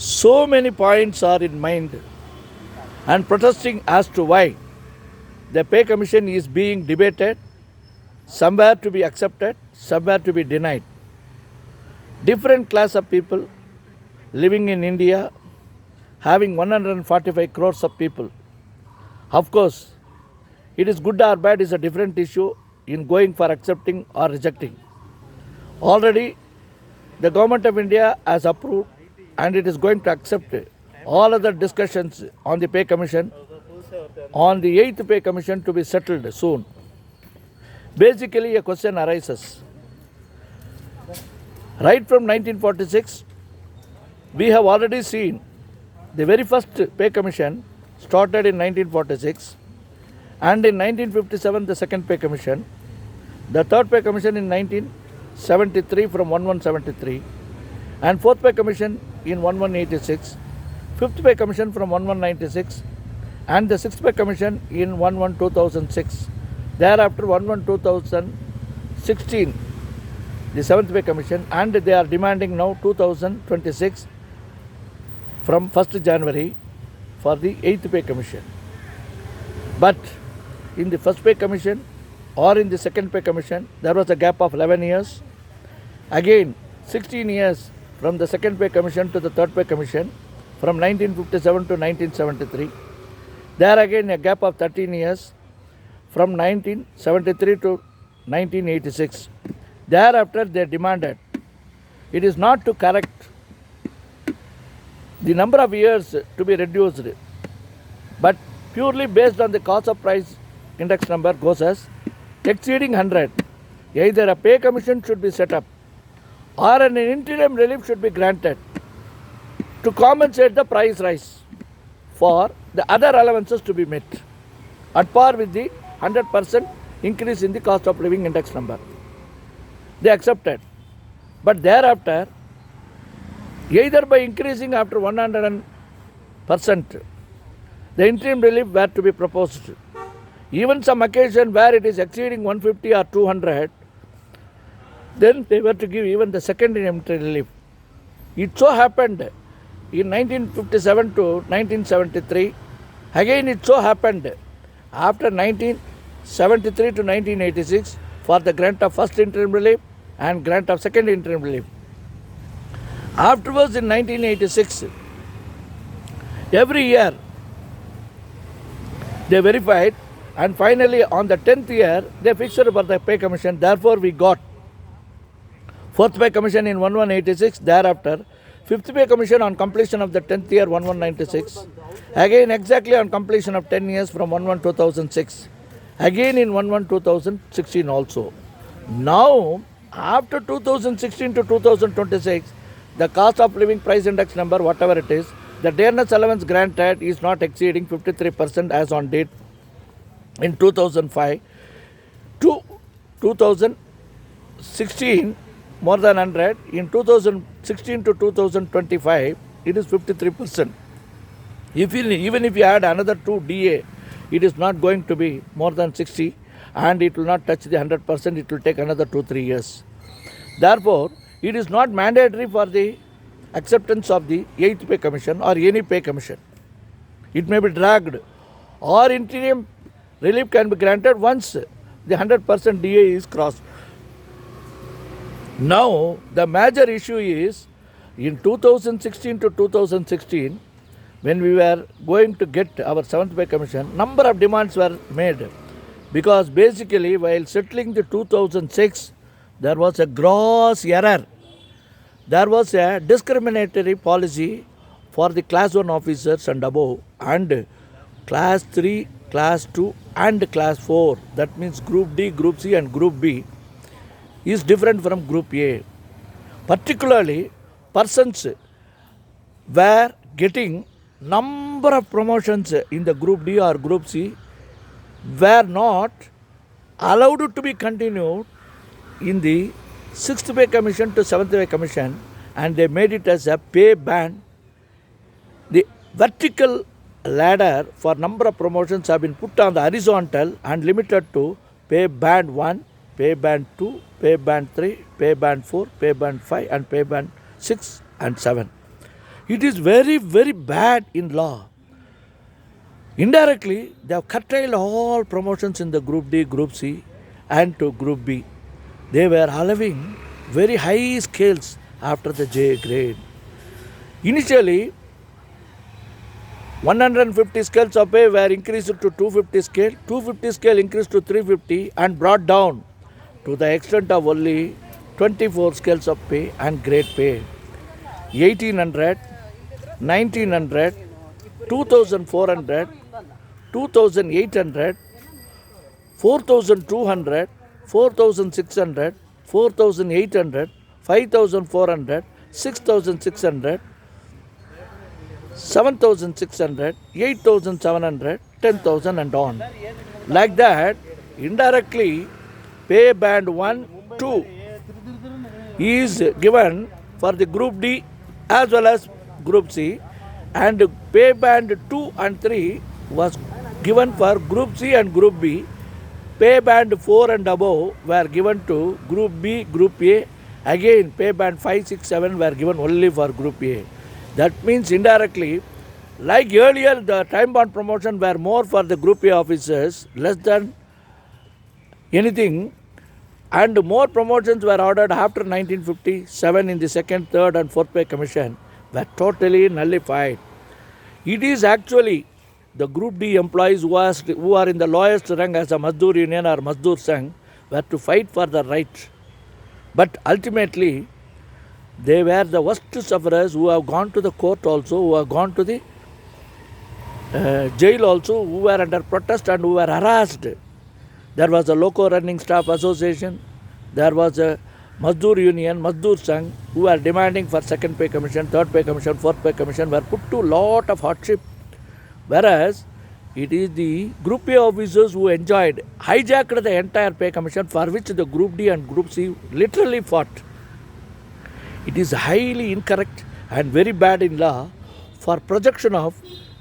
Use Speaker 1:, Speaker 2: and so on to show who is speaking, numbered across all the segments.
Speaker 1: So many points are in mind and protesting as to why the pay commission is being debated, somewhere to be accepted, somewhere to be denied. Different class of people living in India, having 145 crores of people. Of course, it is good or bad is a different issue in going for accepting or rejecting. Already, the government of India has approved and it is going to accept all other discussions on the pay commission, on the 8th pay commission to be settled soon. Basically, a question arises. Right from 1946, we have already seen the very first pay commission started in 1946, and in 1957 the second pay commission, the third pay commission in 1973 from 1173, and fourth pay commission in 1186, fifth pay commission from 1196, and the sixth pay commission in 112006. Thereafter 112016, the seventh pay commission, and they are demanding now 2026 from 1st January for the 8th pay commission. But in the first pay commission or in the second pay commission, there was a gap of 11 years. Again, 16 years from the second pay commission to the third pay commission, from 1957 to 1973. There again a gap of 13 years from 1973 to 1986. Thereafter they demanded, it is not to correct the number of years to be reduced, but purely based on the cost of price index number goes as exceeding 100. Either a pay commission should be set up or an interim relief should be granted to compensate the price rise for the other allowances to be met at par with the 100% increase in the cost of living index number. They accepted. But thereafter, either by increasing after 100%, the interim relief were to be proposed. Even some occasion where it is exceeding 150 or 200, then they were to give even the second interim relief. It so happened in 1957 to 1973, again it so happened after 1973 to 1986 for the grant of first interim relief and grant of second interim relief. Afterwards in 1986, every year they verified, and finally on the 10th year they fixed for the pay commission. Therefore we got fourth pay commission in 1186, thereafter fifth pay commission on completion of the 10th year 1196, again exactly on completion of 10 years from 112006, again in 112016 also. Now after 2016 to 2026, the cost of living price index number, whatever it is, the dearness allowance granted is not exceeding 53% as on date in 2005 to 2016 more than 100. In 2016 to 2025, it is 53%. Even if you add another 2 DA, it is not going to be more than 60, and it will not touch the 100%. It will take another 2-3 years. Therefore, it is not mandatory for the acceptance of the 8th pay commission or any pay commission. It may be dragged, or interim relief can be granted once the 100% DA is crossed. Now, the major issue is in 2016 to 2016, when we were going to get our 7th pay commission, number of demands were made, because basically while settling the 2006, there was a gross error. There was a discriminatory policy for the class 1 officers and above, and class 3, class 2 and class 4, that means group D, group C and group B, is different from group A. Particularly, persons were getting number of promotions in the group D or group C were not allowed to be continued in the 6th pay commission to 7th pay commission, and they made it as a pay band. The vertical ladder for number of promotions have been put on the horizontal and limited to pay band 1, pay band 2, pay band 3, pay band 4, pay band 5 and pay band 6 and 7. It is very, very bad in law. Indirectly, they have curtailed all promotions in the Group D, Group C, and to Group B. They were allowing very high scales after the J grade. Initially, 150 scales of pay were increased to 250 scale, 250 scale increased to 350 and brought down to the extent of only 24 scales of pay and grade pay. 1800, 1900, 2400, 2800, 4200, 4600, 4800, 5400, 6600, 7,600, 8,700, 10,000 and on. Like that, indirectly, pay band 1, 2 is given for the Group D as well as Group C, and pay band 2 and 3 was given for Group C and Group B. Pay band 4 and above were given to Group B, Group A. Again, pay band 5, 6, 7 were given only for Group A. That means indirectly, like earlier, the time bound promotion were more for the Group A officers, less than anything, and more promotions were ordered after 1957 in the second, third, and fourth pay commission were totally nullified. It is actually the Group D employees who are in the lowest rank as a Mazdoor Union or Mazdoor Sangh were to fight for the right. But ultimately, they were the worst sufferers who have gone to the court also, who have gone to the jail also, who were under protest and who were harassed. There was a Loco Running Staff Association, there was a Mazdoor Union, Mazdoor Sangh, who were demanding for second pay commission, third pay commission, fourth pay commission, were put to lot of hardship. Whereas, it is the Group A officers who hijacked the entire pay commission, for which the Group D and Group C literally fought. It is highly incorrect and very bad in law for projection of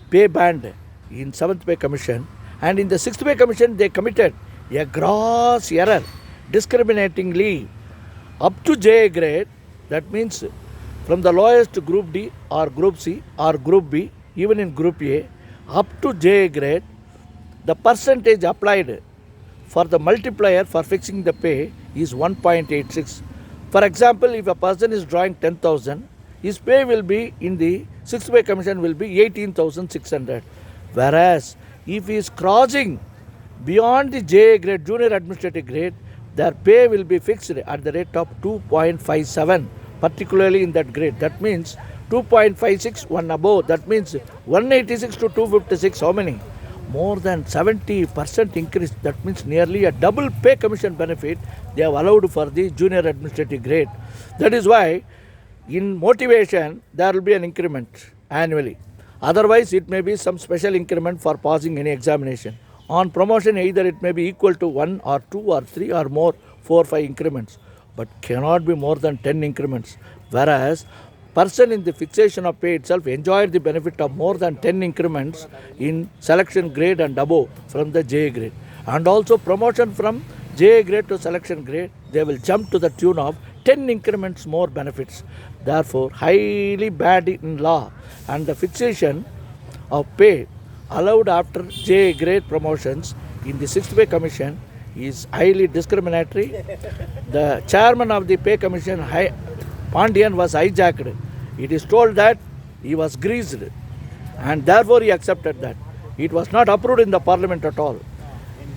Speaker 1: pay band in 7th pay commission, and in the 6th pay commission they committed a gross error discriminatingly up to J grade. That means from the lowest Group D or Group C or Group B, even in Group A, up to J grade, the percentage applied for the multiplier for fixing the pay is 1.86. For example, if a person is drawing 10,000, his pay will be in the 6th pay commission will be 18,600. Whereas, if he is crossing beyond the J grade, junior administrative grade, their pay will be fixed at the rate of 2.57, particularly in that grade. That means 2.56, one above. That means 186 to 256, how many? More than 70% increase. That means nearly a double pay commission benefit they have allowed for the junior administrative grade. That is why in motivation there will be an increment annually. Otherwise it may be some special increment for passing any examination. On promotion either it may be equal to 1 or 2 or 3 or more 4 or 5 increments, but cannot be more than 10 increments. Whereas person in the fixation of pay itself enjoyed the benefit of more than 10 increments in selection grade and above from the J grade. And also promotion from J grade to selection grade, they will jump to the tune of 10 increments more benefits. Therefore, highly bad in law, and the fixation of pay allowed after J grade promotions in the 6th pay commission is highly discriminatory. The chairman of the pay commission, Pandian, was hijacked. It is told that he was greased, and therefore he accepted that. It was not approved in the parliament at all.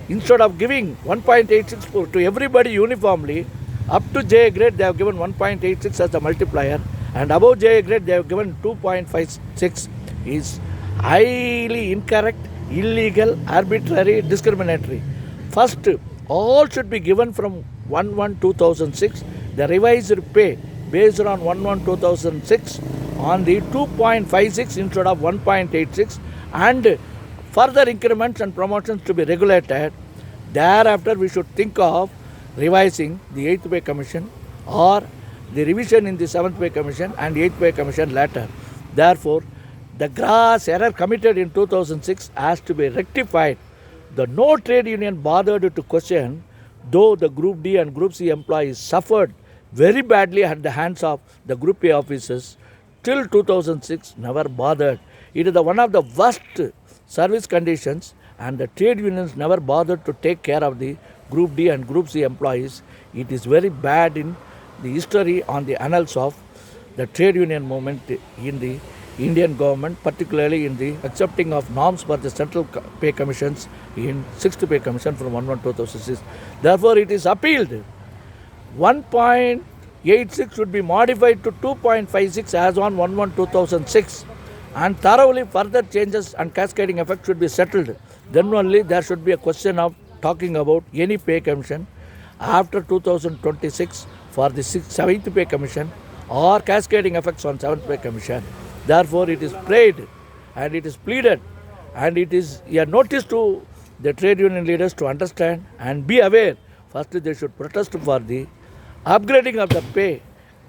Speaker 1: Instead of giving 1.86 to everybody uniformly, up to J grade they have given 1.86 as the multiplier, and above J grade they have given 2.56. Is highly incorrect, illegal, arbitrary, discriminatory. First, all should be given from 1/1/2006. The revised pay based on 1/1/2006 on the 2.56 instead of 1.86, and further increments and promotions to be regulated. Thereafter, we should think of revising the 8th pay commission or the revision in the 7th pay commission and 8th pay commission later. Therefore, the gross error committed in 2006 has to be rectified. The no trade union bothered to question, though the Group D and Group C employees suffered very badly at the hands of the Group A officers, still 2006 never bothered. It is one of the worst service conditions, and the trade unions never bothered to take care of the Group D and Group C employees. It is very bad in the history on the annals of the trade union movement in the Indian government, particularly in the accepting of norms for the Central Pay Commissions in 6th Pay Commission from 1/1/2006. Therefore, it is appealed. 1.86 should be modified to 2.56 as on 1/1/2006, and thoroughly further changes and cascading effect should be settled. Then only there should be a question of talking about any pay commission after 2026 for the 7th Pay Commission or cascading effects on 7th Pay Commission. Therefore, it is prayed and it is pleaded and it is a notice to the trade union leaders to understand and be aware. First, they should protest for the upgrading of the pay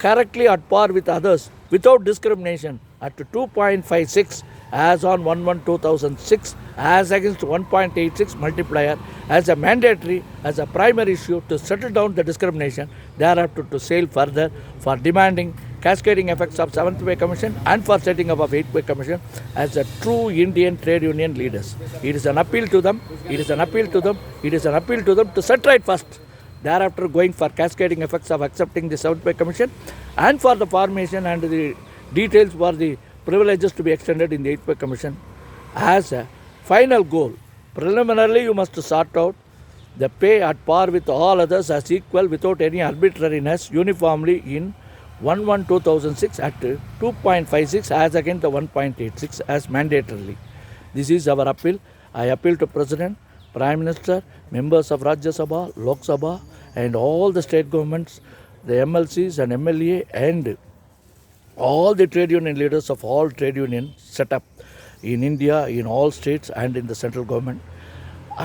Speaker 1: correctly at par with others without discrimination at 2.56 as on 1/1/2006 as against 1.86 multiplier as a mandatory, as a primary issue to settle down the discrimination, thereafter to sail further for demanding cascading effects of 7th Pay Commission and for setting up of 8th Pay Commission as a true Indian trade union leaders. It is an appeal to them, it is an appeal to them, it is an appeal to them to set right first. Thereafter going for cascading effects of accepting the 7th Pay Commission and for the formation and the details for the privileges to be extended in the 8th Pay Commission as a final goal. Preliminarily, you must sort out the pay at par with all others as equal without any arbitrariness uniformly in 1/1/2006 at 2.56 as against the 1.86 as mandatorily. This is our appeal. I appeal to President, Prime Minister, members of Rajya Sabha, Lok Sabha and all the state governments, the MLCs and MLA and all the trade union leaders of all trade union set up in India, in all states and in the central government.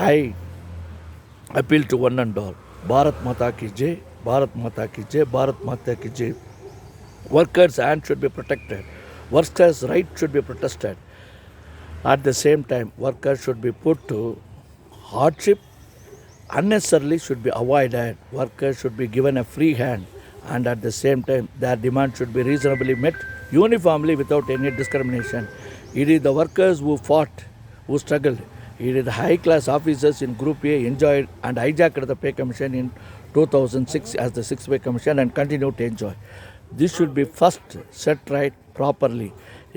Speaker 1: I appeal to one and all. Bharat Mata ki Jai, Bharat Mata ki Jai, Bharat Mata ki Jai. Workers' hands should be protected. Workers' rights should be protested. At the same time, workers should be put to hardship. Unnecessarily should be avoided. Workers should be given a free hand. And at the same time, their demand should be reasonably met uniformly without any discrimination. It is the workers who fought, who struggled. It is the high-class officers in Group A enjoyed and hijacked the Pay Commission in 2006 as the 6th Pay Commission and continue to enjoy. This should be first set right properly.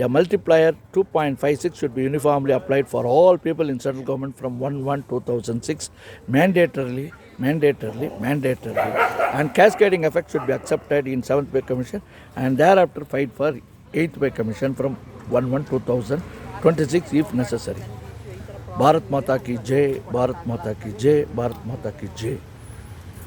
Speaker 1: A multiplier 2.56 should be uniformly applied for all people in central government from 1/1/2006 mandatorily, and cascading effect should be accepted in 7th Pay Commission and thereafter fight for 8th Pay Commission from 1/1/2026 if necessary. Bharat Mata ki Jai, Bharat Mata ki Jai, Bharat Mata ki Jai.